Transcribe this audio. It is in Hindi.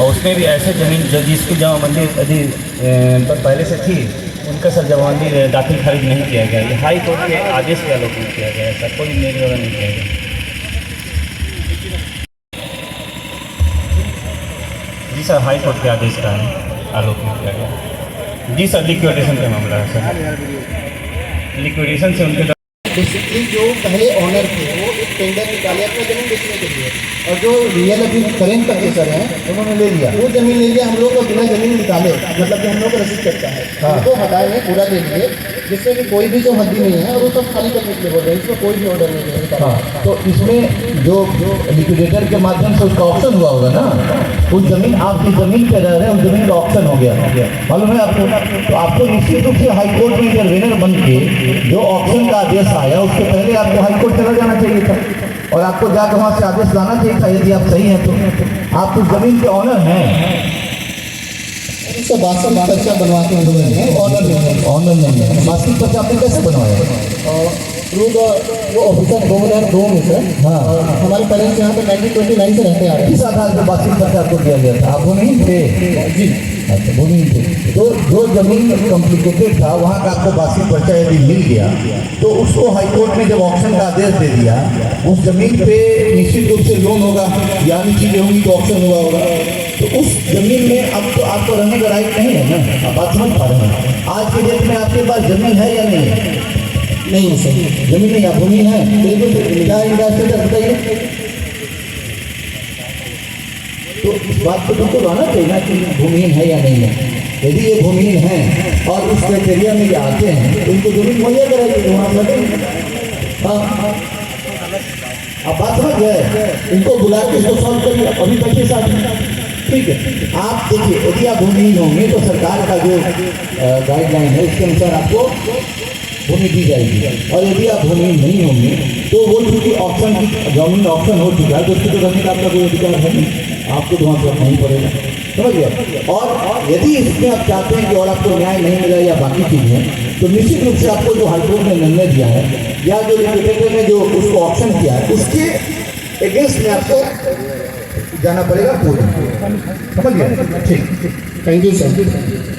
और उसमें भी ऐसे ज़मीन जो जिसकी जमाबंदी यदि पहले से थी, उनका सर जमाबंदी दाखिल खारिज नहीं किया गया। ये हाई कोर्ट के आदेश के आलोक में किया गया है सर, कोई मेरे द्वारा नहीं किया गया। जी सर, हाई कोर्ट के आदेश का आलोक में किया गया। जी सर, लिक्विडेशन का मामला है सर, लिक्विडेशन से उनके बेसिकली जो पहले ऑनर थे वो एक टेंडर निकाले अपना जमीन बेचने के लिए, और जो रियल अभी करेंट परचेसर हैं उन्होंने ले लिया, वो जमीन ले लिया हम लोग को बिना जमीन निकाले, मतलब कि हम लोग को रसीद करता है उनको हटाए पूरा ले लिए, जिससे कि कोई भी जो हद्दी नहीं है और वो सब खाली करने के लिए बोल रहे हैं, इसमें कोई भी ऑर्डर नहीं है। तो इसमें जो लिक्विडेटर के माध्यम से उसका ऑप्शन हुआ होगा ना, उस जमीन आपकी जमीन पे रह रहे हैं, उस जमीन का ऑप्शन हो गया, मालूम है आपको। तो आपको निश्चित रूप से हाई कोर्ट में इंटरवेनर बन के जो ऑप्शन का आदेश आया उसके पहले आपको हाई कोर्ट चला जाना चाहिए था, और आपको जाकर वहाँ से आदेश लाना चाहिए था। यदि आप सही हैं तो आप उस जमीन के ऑनर हैं। इससे वास्तविक पर्चा बनवाते हैं, ऑनर नहीं है, ऑनर नहीं है। वास्तविक पर्चा आपने कैसे बनवाया? थ्रू वो ऑफिसर 2002 में सर। हाँ, हमारे पेरेंट्स यहाँ पे 1929 से रहते आ रहे हैं। किस आधार पर वास्तविक पर्चा आपको दिया गया था? आप वो नहीं थे? जी अच्छा, वो नहीं थे। तो जो जमीन कॉम्प्लिकेटेड था वहाँ का आपको वास्तविक पर्चा यदि मिल गया तो उसको हाईकोर्ट ने जब ऑप्शन का आदेश दे दिया, उस जमीन पे निश्चित रूप से लोन होगा, यानी चीजें होंगी तो ऑप्शन हुआ होगा। तो उस जमीन में अब तो आपको रहने का राइट नहीं है ना, आप बात समझ पा रहे हैं। आज के डेट में आपके पास जमीन है या नहीं है? नहीं है सर, जमीन नहीं है, भूमि है, बिल्कुल। क्या इंडस्ट्री बताइए। तो इस बात को बिल्कुल आना चाहिए ना कि भूमिहीन है या नहीं है। यदि ये भूमिहीन हैं और उस क्राइटेरिया में ये आते हैं तो इनको जमीन मुहैया कराएगी, वहाँ लगेंगे। हाँ, आप बात समझ गए। इनको बुला के इसको सॉल्व करिए, अभी बैठे साथ में, ठीक है। आप देखिए, यदि आप भूमिहीन होंगे तो सरकार का जो गाइडलाइन है उसके अनुसार आपको भूमि दी जाएगी, और यदि आप भूमिहीन नहीं होंगे तो वो चूँकि ऑप्शन की गवर्नमेंट ऑप्शन हो चुका है तो उसको तो करने का आपका कोई अधिकार है नहीं, आपको तो वहाँ पर नहीं पड़ेगा, समझ गए। और यदि इसमें आप चाहते हैं कि और आपको न्याय नहीं मिला या बाकी चीज़ें, तो निश्चित रूप से आपको जो हाईकोर्ट ने निर्णय दिया है या जो लिक्विडेटर ने जो उसको ऑप्शन किया है उसके अगेंस्ट में आपको जाना पड़ेगा, पूरी, समझ गए। ठीक, थैंक यू सर।